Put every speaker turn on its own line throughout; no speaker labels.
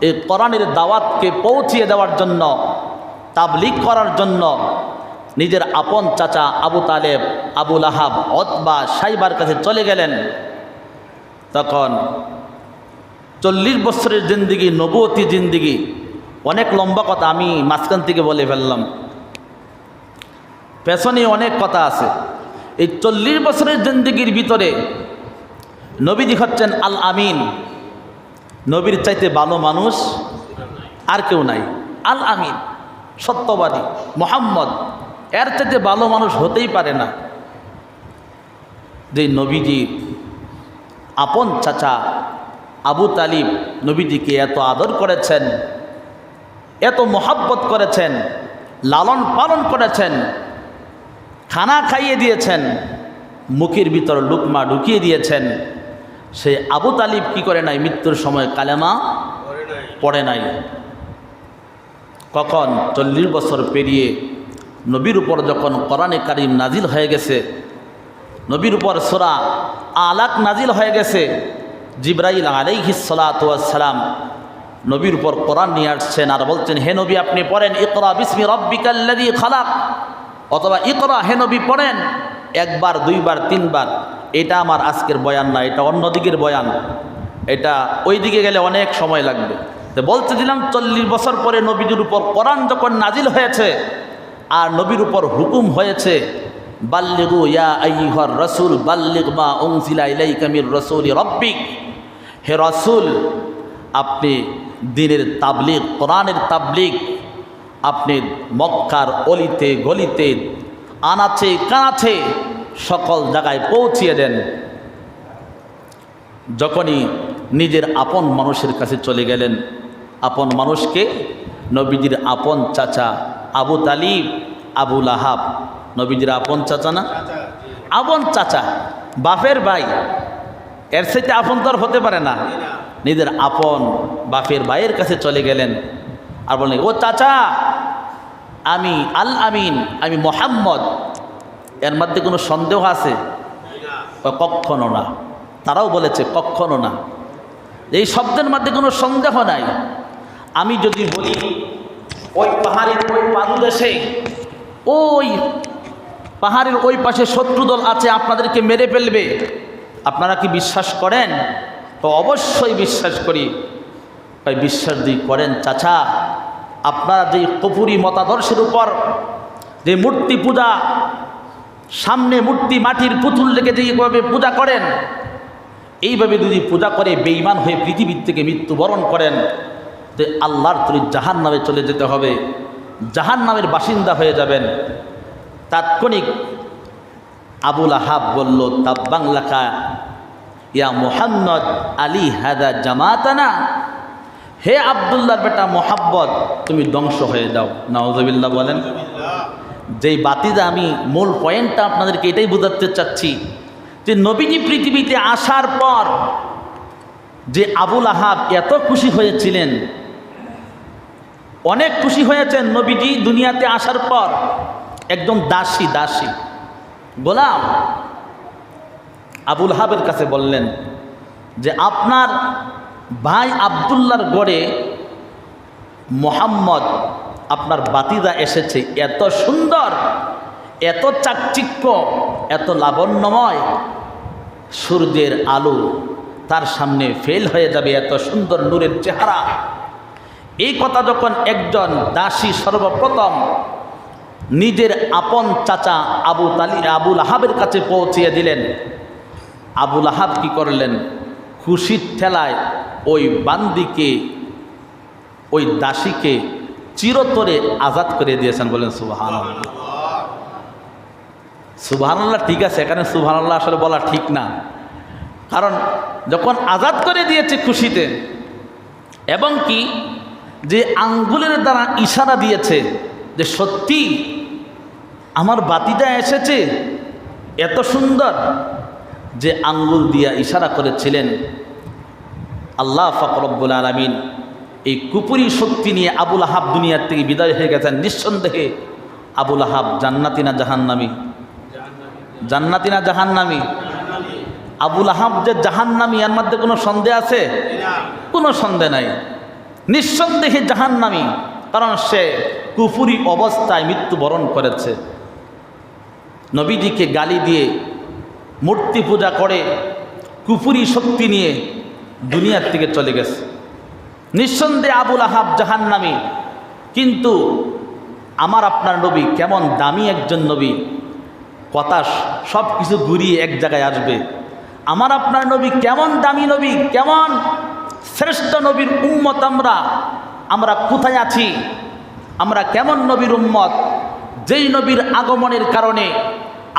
এই কোরআনের দাওয়াতকে পৌঁছিয়ে দেওয়ার জন্য, তাবলীগ করার জন্য নিজের আপন চাচা আবু তালেব, আবু লাহাব, উতবা, সাইবার কাছে চলে গেলেন। তখন 40 বছরের জিন্দিগি, নবুয়তি জিন্দিগি, অনেক লম্বা কথা, আমি মাঝখান থেকে বলে ফেললাম, পেছনে অনেক কথা আছে। এই 40 বছরের জিন্দিগির ভিতরে নবীজি হচ্ছেন আল আমিন। নবীর চাইতে ভালো মানুষ আর কেউ নাই। আল আমিন, সত্যবাদী মুহাম্মদ, এর চাইতে ভালো মানুষ হতেই পারে না। যে নবীজি আপন চাচা আবু তালিব নবীজিকে এত আদর করেছেন, এত মোহাব্বত করেছেন, লালন পালন করেছেন, খানা খাইয়ে দিয়েছেন, মুখের ভিতর লুকমা ঢুকিয়ে দিয়েছেন, সে আবু তালিব কি করে নাই? মৃত্যুর সময় কালেমা পড়ে নাই। কখন? 40 বছর পেরিয়ে নবীর উপর যখন কোরআনে কারিম নাজিল হয়ে গেছে, নবীর উপর সূরা আলাক নাজিল হয়ে গেছে, জিবরাইল আলাইহিস সালাতু ওয়াস সালাম নবীর উপর কোরআন নিয়ে আসছেন আর বলছেন, হে নবী আপনি পড়েন ইকরা বিসমি রাব্বিকাল্লাযী খালাক, অথবা ইকরা, হে নবী পড়েন। একবার, দুইবার, তিনবার। এটা আমার আজকের বয়ান না, এটা অন্যদিকের বয়ান, এটা ওই দিকে গেলে অনেক সময় লাগবে। তো বলতে দিলাম 40 বছর পরে নবীর উপর কোরআন যখন নাজিল হয়েছে আর নবীর উপর হুকুম হয়েছে, বাল্লিগু ইয়া আইয়ুহার রাসূল বাল্লিগ মা উনজিলা ইলাইকা মির রাসূলি রাব্বিক, হে রাসূল আপনি দ্বীনের তাবলীগ, কোরআনের তাবলীগ আপনি মক্কার অলিতে গলিতে, আনাচে কানাচে সকল জায়গায় পৌঁছিয়ে দেন। যখনই নিজের আপন মানুষের কাছে চলে গেলেন, আপন মানুষকে নবীজির আপন চাচা আবু তালিব, আবু লাহাব, নবীজির আপন চাচা না? আপন চাচা, বাপের ভাই, এর সাথে আপন তো আর হতে পারে না। নিজের আপন বাপের ভাইয়ের কাছে চলে গেলেন আর বললেন, ও চাচা আমি আল আমিন, আমি মুহাম্মদ, এর মধ্যে কোনো সন্দেহ আছে? কখনো না। তারাও বলেছে কখনো না, এই শব্দের মধ্যে কোনো সন্দেহ নাই। আমি যদি বলি ওই পাহাড়ের ওই পাদদেশে, ওই পাহাড়ের ওই পাশে শত্রুদল আছে, আপনাদেরকে মেরে ফেলবে, আপনারা কি বিশ্বাস করেন? তো অবশ্যই বিশ্বাস করি। তাই বিশ্বাস দিয়ে করেন চাচা, আপনারা যে কপুরি মতাদর্শের উপর যে মূর্তি পূজা, সামনে মূর্তি, মাটির পুতুল রেখে যেভাবে পূজা করেন, এইভাবে যদি পূজা করে বেঈমান হয়ে পৃথিবীর থেকে মৃত্যুবরণ করেন, তো আল্লাহর তৈরি জাহান্নামে চলে যেতে হবে, জাহান্নামের বাসিন্দা হয়ে যাবেন। তাৎক্ষণিক আবু লাহাব বলল, তাব্বাং লাকা ইয়া মুহাম্মদ আলী হাদা জামাতানা, হে আব্দুল্লাহর বেটা মুহাম্মদ তুমি ধ্বংস হয়ে যাও। নাউজুবিল্লাহ বলেন। যেই বাতিদা আমি মূল পয়েন্টটা আপনাদেরকে এটাই বোঝাতে চাচ্ছি, যে নবীজি পৃথিবীতে আসার পর যে আবু লাহাব এত খুশি হয়েছিলেন, অনেক খুশি হয়েছেন নবীজি দুনিয়াতে আসার পর। একদম দাসী, দাসী গোলাম আবু লাহাবের কাছে বললেন যে আপনার ভাই আব্দুল্লাহর গড়ে মুহাম্মদ আপনার বাতিদা এসেছে, এত সুন্দর, এত চাকচিক্য, এত লাবণ্যময়, সূর্যের আলো তার সামনে ফেল হয়ে যাবে, এত সুন্দর নূরের চেহারা। এই কথা যখন একজন দাসী সর্বপ্রথম নিজের আপন চাচা আবু লাহাবের কাছে পৌঁছিয়ে দিলেন, আবু লাহাব কি করলেন? খুশির ঠেলায় ওই বান্দিকে, ওই দাসীকে চিরতরে আজাদ করে দিয়েছেন। বলেন সুবহানাল্লাহ। সুবহানাল্লাহ ঠিক আছে, এখানে সুবহানাল্লাহ আসলে বলা ঠিক না, কারণ যখন আজাদ করে দিয়েছে খুশিতে, এবং কি যে আঙ্গুলের দ্বারা ইশারা দিয়েছে যে সত্যি আমার বাতিদা এসেছে, এত সুন্দর, যে আঙ্গুল দিয়া ইশারা করেছিলেন, আল্লাহ পাক রব্বুল আলামিন এই কুপুরি শক্তি নিয়ে আবু লাহাব দুনিয়ার থেকে বিদায় হয়ে গেছেন। নিঃসন্দেহে আবু লাহাব জান্নাতি না জাহান্নামী? জান্নাতি না জাহান্নামী? আবু লাহাব যে জাহান্নামী এর মধ্যে কোনো সন্দেহ আছে? কোনো সন্দেহ নাই। নিঃসন্দেহে জাহান্নামী, কারণ সে কুফরি অবস্থায় মৃত্যুবরণ করেছে। নবীজিকে গালি দিয়ে মূর্তি পূজা করে কুফরি শক্তি নিয়ে দুনিয়ার থেকে চলে গেছে। নিঃসন্দেহে আবুল আহাব জাহান্নামী। কিন্তু আমার আপনার নবী কেমন দামি একজন নবী, কথা সব কিছু ঘুরিয়ে এক জায়গায় আসবে। আমার আপনার নবী কেমন দামি নবী, কেমন শ্রেষ্ঠ নবীর উম্মত। আমরা কোথায় আছি, আমরা কেমন নবীর উম্মত, যেই নবীর আগমনের কারণে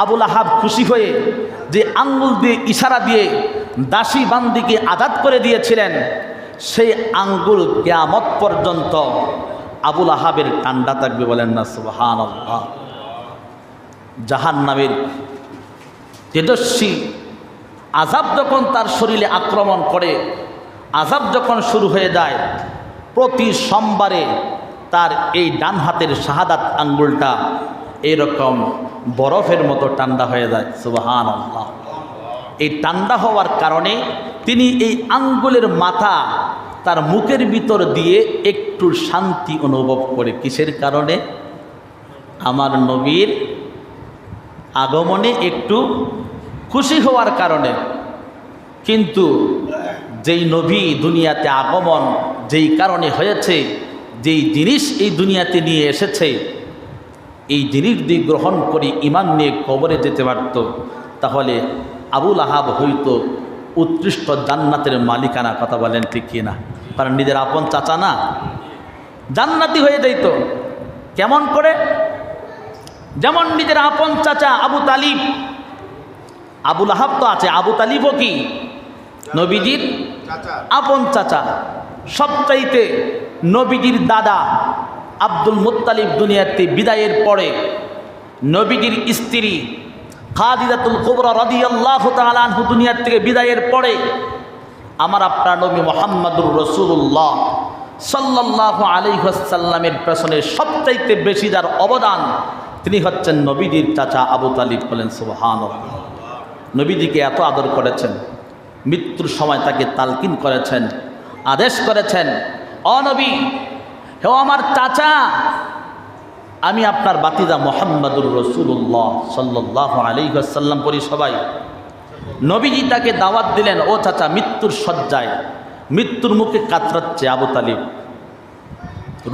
আবুল আহাব খুশি হয়ে যে আঙ্গুল দিয়ে ইশারা দিয়ে দাসী বান্দিকে আজাদ করে দিয়েছিলেন, সেই আঙ্গুল কিয়ামত পর্যন্ত আবুল আহাবের কান্ডা থাকবে। বলেন না সুবহানাল্লাহ। জাহান্নামের তেজস্বী আযাব যখন তার শরীরে আক্রমণ করে, আযাব যখন শুরু হয়ে যায়, প্রতি সোমবারে তার এই ডান হাতের শাহাদাত আঙ্গুলটা এরকম বরফের মতো ঠান্ডা হয়ে যায়। সুবহানাল্লাহ। এই ঠান্ডা হওয়ার কারণে তিনি এই আঙ্গুলের মাথা তার মুখের ভিতর দিয়ে একটু শান্তি অনুভব করে। কিসের কারণে? আমার নবীর আগমনে একটু খুশি হওয়ার কারণে। কিন্তু যেই নবী দুনিয়াতে আগমন যেই কারণে হয়েছে, যেই জিনিস এই দুনিয়াতে নিয়ে এসেছে, এই জিনিস দিয়ে গ্রহণ করে ঈমান নিয়ে কবরে যেতে পারত, তাহলে আবুল আহাব হয়তো উৎকৃষ্ট জান্নাতের মালিকানা। কথা বলেন ঠিক কিনা? কারণ নিজের আপন চাচা না, জান্নাতি হয়ে যাইত। কেমন করে? যেমন নিজের আপন চাচা আবু তালিব, আবুল আহাব তো আছে, আবু তালিবও কি নবীজির আপন চাচা। সবচাইতে নবীজির দাদা আব্দুল মুত্তালিব দুনিয়াতে বিদায়ের পরে নবীজির স্ত্রী খাদিজাতুল কুবরা রাদিয়াল্লাহু তাআলা আনহা দুনিয়ার থেকে বিদায়ের পরে আমার আপনার নবী মুহাম্মদুর রাসূলুল্লাহ সাল্লাল্লাহু আলাইহি ওয়াসাল্লামের পেছনে সবচাইতে বেশি যার অবদান, তিনি হচ্ছেন নবীজির চাচা আবু তালিব। বলেন সুবহানাল্লাহ। নবীজিকে এত আদর করেছেন, মৃত্যুর সময় তাকে তালকিন করেছেন, আদেশ করেছেন, ও নবী, হে আমার চাচা, আমি আপনার বাতিজা মুহাম্মদুর রাসূলুল্লাহ সাল্লাল্লাহু আলাইহি ওয়াসাল্লাম পড়ি সবাই। নবীজি তাকে দাওয়াত দিলেন, ও চাচা, মৃত্যুর শয্যায়, মৃত্যুর মুখে কাতরাচ্ছে আবু তালিব,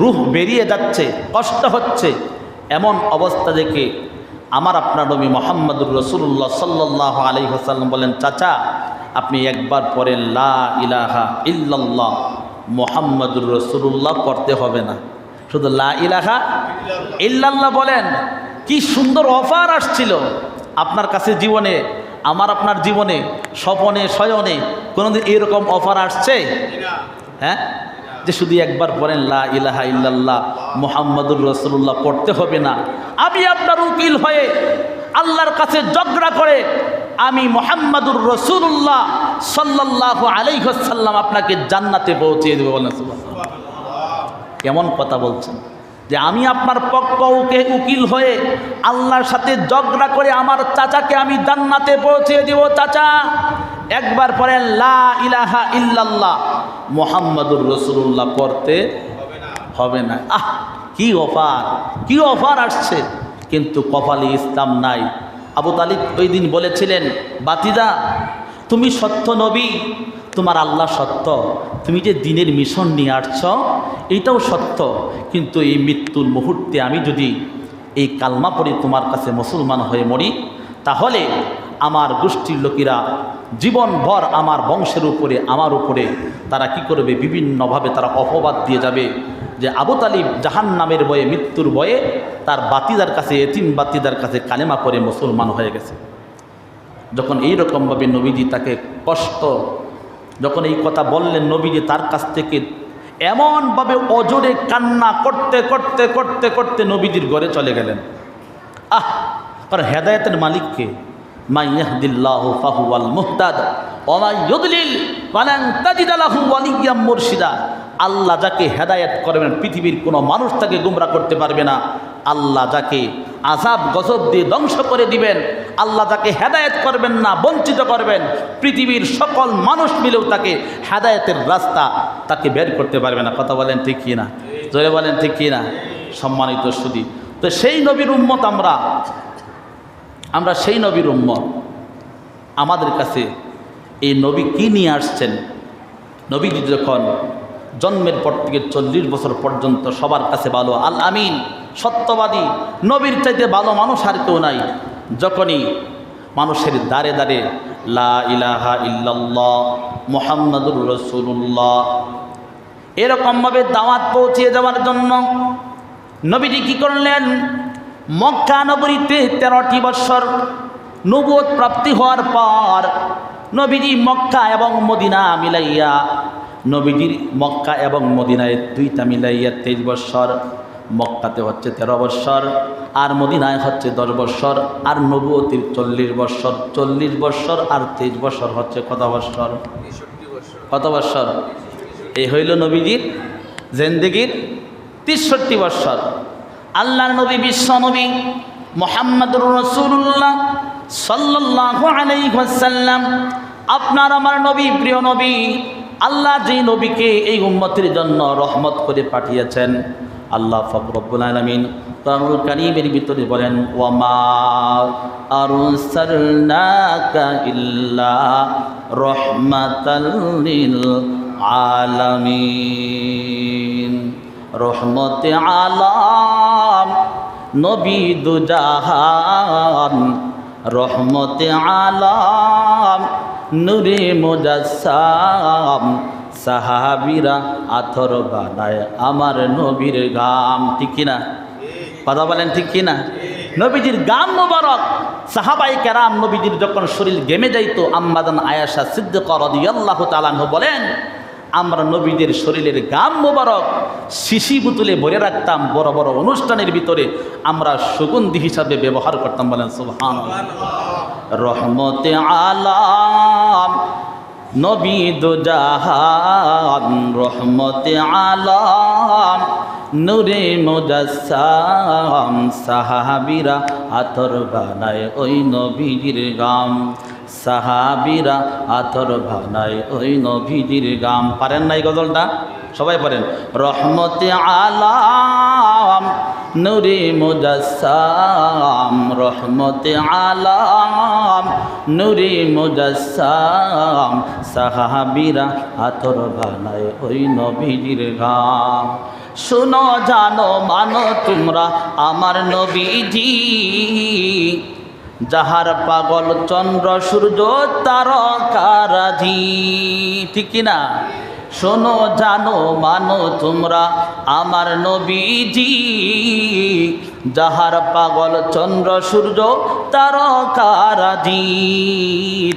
রূহ বেরিয়ে যাচ্ছে, কষ্ট হচ্ছে। এমন অবস্থা দেখে আমার আপনার নবী মুহাম্মদুর রাসূলুল্লাহ সাল্লাল্লাহু আলাইহি ওয়াসাল্লাম বলেন, চাচা, আপনি একবার পড়েন লা ইলাহা ইল্লাল্লাহ মুহাম্মদুর রাসূলুল্লাহ, পড়তে হবে না, শুধু লা ইলাহা ইল্লাল্লাহ বলেন। কি সুন্দর অফার আসছিল আপনার কাছে জীবনে, আমার আপনার জীবনে, স্বপনে শয়নে কোনোদিন এরকম অফার আসছে? হ্যাঁ, যে শুধু একবার পড়েন লা ইলাহা ইল্লাল্লাহ মুহাম্মদুর রাসূলুল্লাহ, পড়তে হবে না। আমি আপনার উকিল হয়ে আল্লাহর কাছে ঝগড়া করে আমি মুহাম্মদুর রাসূলুল্লাহ সাল্লাল্লাহু আলাইহি ওয়াসাল্লাম আপনাকে জান্নাতে পৌঁছে দেব। বলেন সুবহানাল্লাহ। কেমন কথা বলছেন যে আমি আপনার পক্ষ উকিল হয়ে আল্লাহর সাথে ঝগড়া করে আমার চাচাকে আমি জান্নাতে পৌঁছে দেব। চাচা, একবার পড়েন লা ইলাহা ইল্লাল্লাহ মুহাম্মদুর রাসূলুল্লাহ, পড়তে হবে না। আহ, কি অফার, কি অফার আসছে! কিন্তু কপালে ইসলাম নাই। আবু তালিব ওই দিন বলেছিলেন, বাতিজা, তুমি সত্য নবী, তোমার আল্লাহ সত্য, তুমি যে দিনের মিশন নিয়ে আসছ এইটাও সত্য, কিন্তু এই মৃত্যুর মুহূর্তে আমি যদি এই কালমা পড়ে তোমার কাছে মুসলমান হয়ে মরি, তাহলে আমার গোষ্ঠীর লোকেরা জীবনভর আমার বংশের উপরে, আমার উপরে তারা কি করবে, বিভিন্নভাবে তারা অপবাদ দিয়ে যাবে যে আবু তালিব জাহান্নামের ভয়ে, মৃত্যুর ভয়ে তার বাতিদার কাছে, এতিম বাতিদার কাছে কালেমা করে মুসলমান হয়ে গেছে। যখন এইরকমভাবে নবীজি তাকে কষ্ট, যখন এই কথা বললেন, নবীজি তার কাছ থেকে এমনভাবে অজোরে কান্না করতে করতে করতে করতে নবীজির ঘরে চলে গেলেন। কারণ হেদায়েতের মালিককে, মান ইয়াহদিল্লাহু ফাহুয়াল মুহতাদ ওয়া মান ইউদলিল ফালান তাজিদ লাহু ওয়ালিয়্যাম মুরশিদা। আল্লাহ যাকে হেদায়েত করবেন, পৃথিবীর কোনো মানুষ তাকে গুমরা করতে পারবে না। আল্লাহ যাকে আযাব গজব দিয়ে ধ্বংস করে দিবেন। আল্লাহ তাকে হেদায়েত করবেন না, বঞ্চিত করবেন। পৃথিবীর সকল মানুষ মিলেও তাকে হেদায়েতের রাস্তা তাকে বের করতে পারবে না। কথা বলেন ঠিক কি না? জোরে বলেন ঠিক কি না? সম্মানিত সুধী, তো সেই নবীর উম্মত আমরা সেই নবীর উম্মত। আমাদের কাছে এই নবী কি নিয়ে আসছেন? নবীজি যখন জন্মের পর থেকে 40 বছর পর্যন্ত সবার কাছে ভালো, আল আমিন, সত্যবাদী, নবীর চাইতে ভালো মানুষ আর কেউ নাই। যখনই মানুষের দ্বারে দ্বারে লা ইলাহা ইল্লাল্লাহ মুহাম্মাদুর রাসূলুল্লাহ এরকমভাবে দাওয়াত পৌঁছিয়ে যাওয়ার জন্য নবীজি কি করলেন? মক্কা নগরীতে 13টি বৎসর নবুয়ত প্রাপ্তি হওয়ার পর নবীজি মক্কা এবং মদিনা মিলাইয়া, নবীজির মক্কা এবং মদিনায় দুইটা মিলাইয়া 23 বৎসর। মক্কাতে হচ্ছে 13 বৎসর, আর মদিনায় হচ্ছে 10 বৎসর, আর নবুয়তির 40 বৎসর। 40 বৎসর আর 23 বৎসর হচ্ছে কত বৎসর? কত বৎসর? এই হইল নবীজির জিন্দেগির 63 বৎসর। আল্লাহর নবী, বিশ্ব নবী মুহাম্মদুর রাসূলুল্লাহ সাল্লাল্লাহু আলাইহি ওয়াসাল্লাম, আপনার আমার নবী, প্রিয় নবী। আল্লাহ যেই নবীকে এই উম্মতের জন্য রহমত করে পাঠিয়েছেন, আল্লাহ পাক রব্বুল আলামিন কোরআনুল কারীমের ভিতরে বলেন, ওয়ামা আরসালনাকা ইল্লা রাহমাতাল লিল আলামিন। রহমতে আলাম নবী দুজাহান, রহমতে আলাম নূরে মুজাসসাম। সাহাবীরা আথর বানায় আমার নবীর গাম। ঠিক কিনা? কথা বলেন ঠিক কিনা? নবীজির গাম মোবারক, সাহাবায়ে কেরাম নবীজির যখন শরীর ঘেমে যাইতো, আম্মাজান আয়েশা সিদ্দিকা রাদিয়াল্লাহু তাআলা আনহা বলেন, আমরা নবীদের শরীরের গাম মোবারক শিশি বোতলে ভরে রাখতাম, বড় বড় অনুষ্ঠানের ভিতরে আমরা সুগন্ধি হিসাবে ব্যবহার করতাম। বলেন সুবহানাল্লাহ। রহমতে আলাম নবী দুজাহান, রহমতে আলাম নূরে মুজাসসাম। সাহাবীরা আতর বানায় ওই নবীজির গাম, সাহাবীরা আতর বানায় ওই নবীজির গাম। পারেন না এই গজলটা? সবাই পারেন। রহমতে আলাম নূরে মুজাসসাম, রহমতে আলাম নূরে মুজাসসাম। সাহাবীরা আতর বানায় ওই নবীজির গাম। শোনো জানো মানো তোমরা আমার নবীজি, যাহার পাগল চন্দ্র সূর্য তারকারাজি। ঠিক কিনা? শোনো জানো মানো তোমরা আমার নবীজি, যাহার পাগল চন্দ্র সূর্য তারকারাজি।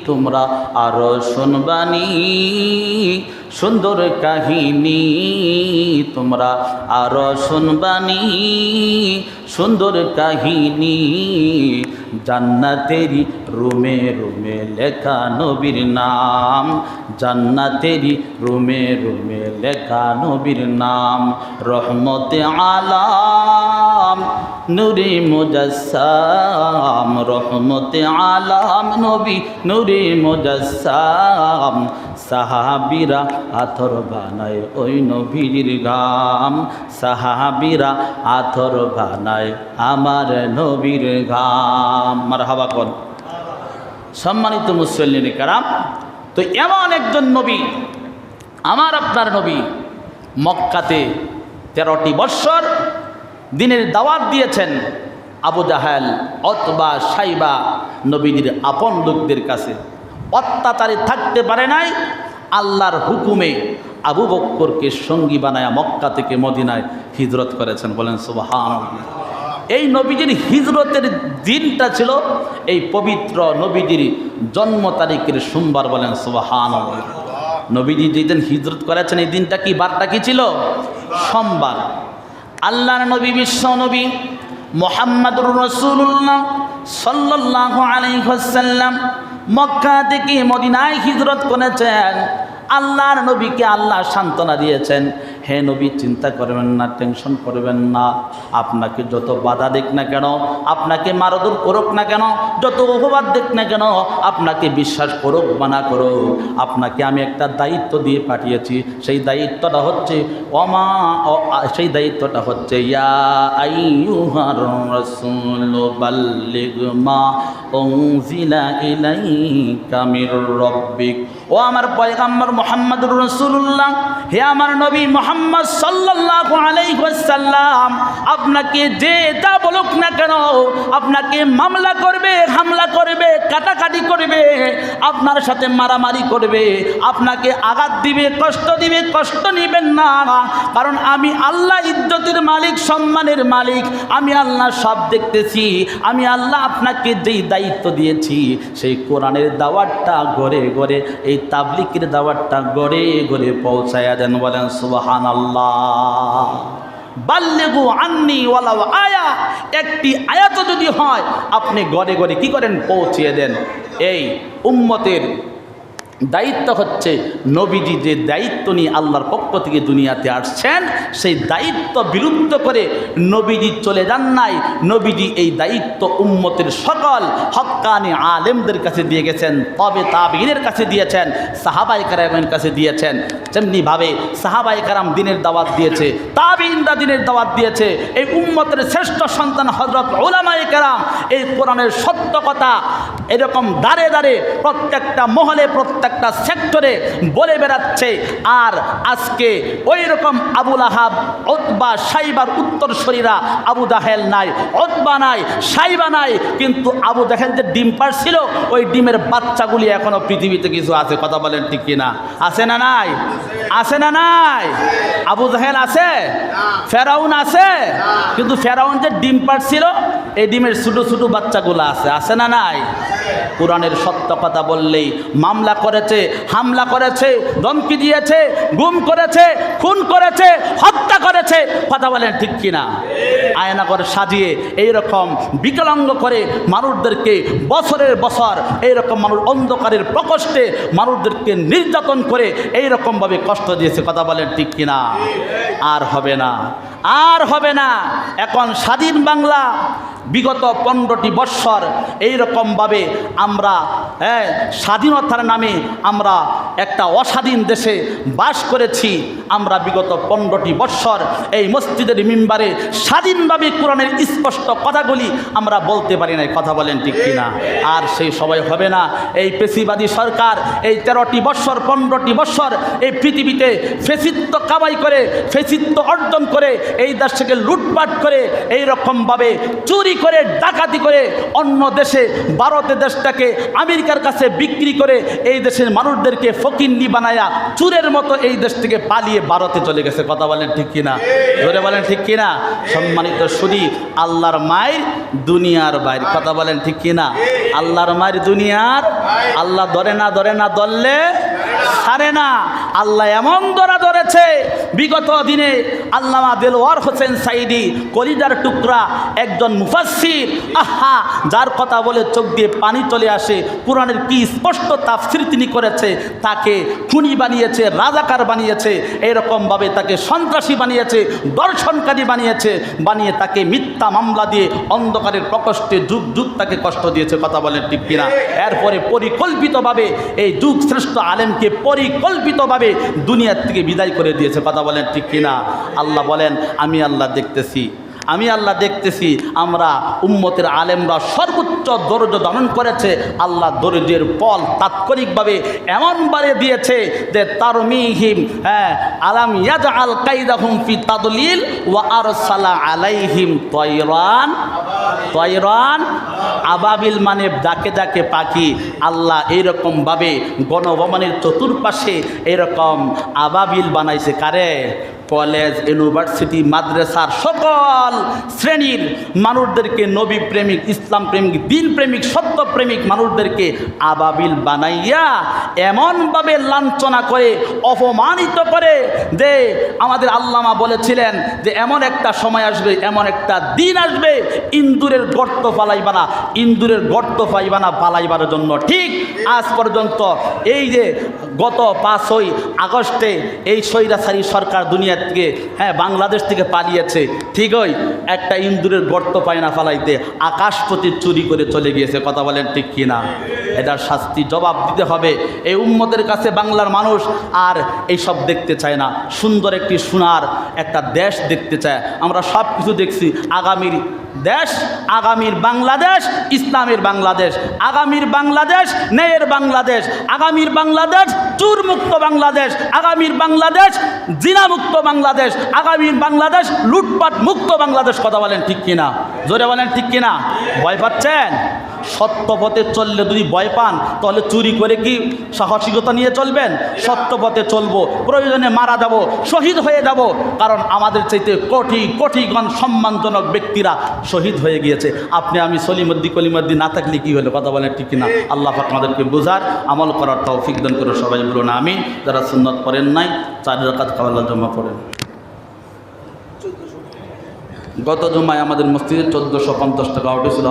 তোমরা আরো শুনবানি সুন্দর কাহিনী, তোমরা আরো শুনবানি সুন্দর কাহিনী। জান্নাতেরি রুমে রুমে লেখা নবীর নাম, জান্নাতেরি রুমে রুমে লেখা নবীর নাম। রহমতে আলাম নূরে মুজাসসাম, রহমতে আলাম নবী নূরে মুজাসসাম। সাহাবীরা আতর বানায় ওই নবীর গাম, সাহাবীরা আতর বানায় আমার নবীর গাম। মারহাবা কোন। সম্মানিত মুসল্লিন কারাম, তো এমন একজন নবী, আমার আপনার নবী, মক্কাতে 13টি বৎসর দিনের দাওয়াত দিয়েছেন। আবু জাহেল, উতবা, শাইবা নবীদের আপন লোকদের কাছে অত্যাচারে থাকতে পারে নাই। আল্লাহর হুকুমে আবু বকরকে সঙ্গী বানায়া মক্কা থেকে মদিনায় হিজরত করেছেন। বলেন সুবহানাল্লাহ। এই নবীজির হিজরতের দিনটা ছিল এই পবিত্র নবীজির জন্ম তারিখের সোমবার। বলেন সুবহানাল্লাহ। নবীজি যেদিন হিজরত করেছেন এই দিনটা কি, বারটা কি ছিল? সোমবার। আল্লাহর নবী, বিশ্ব নবী মুহাম্মদুর রাসূলুল্লাহ সাল্লাল্লাহু আলাইহি ওয়াসাল্লাম মক্কা থেকে মদিনায় হিজরত করেছেন। আল্লাহর নবীকে আল্লাহ সান্ত্বনা দিয়েছেন, হে নবী চিন্তা করবেন না, টেনশন করবেন না, আপনাকে যত বাধা দেখ না কেন, আপনাকে মারধর করুক না কেন, যত অপবাদ দেখ না কেন, আপনাকে বিশ্বাস করুক বা না করুক, আপনাকে আমি একটা দায়িত্ব দিয়ে পাঠিয়েছি। সেই দায়িত্বটা হচ্ছে ইয়া আইয়ুহার রাসূল বাল্লিগ মা উনজিলা ইলাইকা মির রাব্বিক। ও আমার পয়গম্বর মুহাম্মদুর রাসূলুল্লাহ, হে আমার নবী মুহাম্মদ সাল্লাল্লাহু আলাইহি ওয়াসাল্লাম, আপনাকে যে যা বলুক না কেন, আপনাকে মামলা করবে, হামলা করবে, কাটাকাটি করবে, আপনার সাথে মারামারি করবে, আপনাকে আঘাত দিবে, কষ্ট দিবে, কষ্ট নেবেন না, কারণ আমি আল্লাহ ইজ্জতের মালিক, সম্মানের মালিক, আমি আল্লাহ সব দেখতেছি। আমি আল্লাহ আপনাকে যেই দায়িত্ব দিয়েছি, সেই কোরআনের দাওয়াতটা ঘরে ঘরে, এই তাবলিগের দাওয়াতটা ঘরে ঘরে পৌঁছায়া দেন। বলেন সুবহানাল্লাহ। বাল্লিগু আন্নি ওয়ালাউ আয়া, একটি আয়াত যদি হয় আপনি ঘরে ঘরে কি করেন, পৌঁছিয়ে দেন। এই উম্মতের দায়িত্ব হচ্ছে, নবীজি যে দায়িত্ব নিয়ে আল্লাহর পক্ষ থেকে দুনিয়াতে আসছেন, সেই দায়িত্ব বিলুপ্ত করে নবীজি চলে যান নাই। নবীজি এই দায়িত্ব উম্মতের সকল হক্কানি আলেমদের কাছে দিয়ে গেছেন, তবে তাবিঈনের কাছে দিয়েছেন, সাহাবায়ে কেরামের কাছে দিয়েছেন। যেমনিভাবে সাহাবায়ে কেরাম দিনের দাওয়াত দিয়েছে, তাবিঈনরা দিনের দাওয়াত দিয়েছে, এই উম্মতের শ্রেষ্ঠ সন্তান হযরত উলামায়ে কেরাম এই কোরআনের সত্য কথা এরকম দাঁড়ে দাঁড়ে প্রত্যেকটা মহলে, প্রত্যেকটা সেক্টরে বলে বেড়াচ্ছে। আর আজকে ওই রকম আবু লাহাব, উতবা, সাইবার উত্তরসূরিরা, আবু জাহেল নাই, উতবা নাই, সাইবা নাই, কিন্তু আবু জাহেল যে ডিম পাড়ছিল, ওই ডিমের বাচ্চাগুলি এখনো পৃথিবীতে কিছু আছে। কথা বলেন ঠিক কিনা? আছে না নাই? আছে না নাই? আবু জাহেল আছে, ফেরাউন আছে, কিন্তু ফেরাউন যে ডিম পাড়ছিল, এই ডিমের ছোটো ছোটো বাচ্চাগুলো আছে। আছে না নাই? কোরআনের সত্য কথা বললেই মামলা করেছে, হামলা করেছে, ধমকি দিয়েছে, গুম করেছে, খুন করেছে, হত্যা করেছে। কথা বলেন ঠিক কিনা? আয়না করে সাজিয়ে এইরকম বিকলাঙ্গ করে মানুষদেরকে বছরের বছর এইরকম মানুষ অন্ধকারের প্রকোষ্ঠে মানুষদেরকে নির্যাতন করে এইরকমভাবে কষ্ট দিয়েছে। কথা বলেন ঠিক কিনা? আর হবে না, আর হবে না। এখন স্বাধীন বাংলা, বিগত 15টি বৎসর এইরকমভাবে আমরা স্বাধীনতার নামে আমরা একটা অস্বাধীন দেশে বাস করেছি। আমরা বিগত 15টি বৎসর এই মসজিদের মিম্বারে স্বাধীনভাবে কোরআনের স্পষ্ট কথাগুলি আমরা বলতে পারি নাই। কথা বলেন ঠিক কিনা? আর সেই সময় হবে না। এই পেশিবাদী সরকার এই 13টি বৎসর, 15টি বৎসর এই পৃথিবীতে ফেসিত্ব কামাই করে, ফেসিত্ব অর্জন করে, এই দেশকে লুটপাট করে, এইরকমভাবে চুরি করে, ডাকাতি করে, অন্য দেশে ভারতের দেশটাকে আমেরিকার কাছে বিক্রি করে এই দেশের মানুষদেরকে ফকিন্নি বানায়া চুরের মতো এই দেশ থেকে পালিয়ে ভারতে চলে গেছে। কথা বলেন ঠিক কিনা? ধরে বলেন ঠিক কিনা? সম্মানিত শুধু আল্লাহর মায়ের দুনিয়ার বাইরে। কথা বলেন ঠিক কিনা? আল্লাহর মায়ের দুনিয়ার, আল্লাহ ধরে না, ধরে না, ধরলে ছাড়ে না। আল্লাহ এমন ধরা ধরেছে, বিগত দিনে আল্লামা দেলোয়ার হোসেন সাইদি, কলিজার টুকরা একজন মুফাসসির, আহা, যার কথা বলে চোখ দিয়ে পানি চলে আসে, কোরআনের কি স্পষ্ট তাফসীর তিনি করেছে। তাকে খুনি বানিয়েছে, রাজাকার বানিয়েছে, এরকমভাবে তাকে সন্ত্রাসী বানিয়েছে, দর্শনকারী বানিয়েছে, বানিয়ে তাকে মিথ্যা মামলা দিয়ে অন্ধকারের প্রকোষ্ঠে যুগ যুগ তাকে কষ্ট দিয়েছে। কথা বলেন ঠিক কিনা? এরপরে পরিকল্পিতভাবে এই যুগ শ্রেষ্ঠ আলেমকে পরিকল্পিতভাবে দুনিয়ার থেকে বিদায় করে দিয়েছে। কথা বলেন ঠিক কিনা? আল্লাহ বলেন, আমি আল্লাহ দেখতেছি, আমি আল্লাহ দেখতেছি। আমরা উম্মতের আলেমরা সর্বোচ্চ ধৈর্য ধারণ করেছে। আল্লাহ ধৈর্যের ফল তাৎক্ষণিকভাবে এমনভাবে দিয়েছে যে তারমিহিম আলাম ইয়াজআল কাইদাহুম ফি তাদলিল ওয়া আরসালা আলাইহিম তয়রান, তয়রান আবাবিল মানে ডাকে ডাকে পাখি। আল্লাহ এইরকমভাবে গণভবনের চতুর্পাশে এরকম আবাবিল বানাইছে। কারে? কলেজ, ইউনিভার্সিটি, মাদ্রাসার সকল শ্রেণীর মানুষদেরকে, নবী প্রেমিক, ইসলাম প্রেমিক, দিন প্রেমিক, সত্য প্রেমিক মানুষদেরকে আবাবিল বানাইয়া এমনভাবে লাঞ্ছনা করে, অপমানিত করে যে আমাদের আল্লামা বলেছিলেন যে এমন একটা সময় আসবে, এমন একটা দিন আসবে, ইন্দুরের গর্ত পালাইবা না, ইন্দুরের গর্ত পাইবা না পালাইবার জন্য। ঠিক আজ পর্যন্ত এই যে গত 5ই আগস্টে এই স্বৈরাচারী সরকার দুনিয়া থেকে, হ্যাঁ, বাংলাদেশ থেকে পালিয়েছে, ঠিকই একটা ইন্দুরের গর্ত পায় না ফালাইতে, আকাশপতি চুরি করে চলে গিয়েছে। কথা বলেন ঠিক কি না? এটার শাস্তি জবাব দিতে হবে। এই উম্মতের কাছে বাংলার মানুষ আর এইসব দেখতে চায় না, সুন্দর একটি সোনার একটা দেশ দেখতে চায়। আমরা সব কিছু দেখছি, আগামীর দেশ, আগামীর বাংলাদেশ, ইসলামের বাংলাদেশ, আগামীর বাংলাদেশ, ন্যায়ের বাংলাদেশ, আগামীর বাংলাদেশ, চুরমুক্ত বাংলাদেশ, আগামীর বাংলাদেশ, জিনামুক্ত বাংলাদেশ, আগামীর বাংলাদেশ, লুটপাট মুক্ত বাংলাদেশ। কথা বলেন ঠিক কিনা? জোরে বলেন ঠিক কিনা? ভয় পাচ্ছেন? সত্য পথে চললে যদি ভয় পান, তাহলে চুরি করে কি সাহসিকতা নিয়ে চলবেন? সত্য পথে চলবো, প্রয়োজনে মারা যাব, শহীদ হয়ে যাব, কারণ আমাদের চাইতে কোটি কোটিগণ সম্মানজনক ব্যক্তিরা শহীদ হয়ে গিয়েছে। আপনি আমি সলিমদ্দি কলিমদ্দি না থাকলে কি হলো? কথা বলেন ঠিক কিনা? আল্লাহ পাক আমাদেরকে বুঝার, আমল করার তৌফিক দান করে। সবাই বলুন আমিন। যারা সুন্নত পড়েন নাই, 4 রাকাত কাওয়ালা জমা পড়েন। গত জুমায় আমাদের মসজিদে 1450 টাকা উঠেছিল।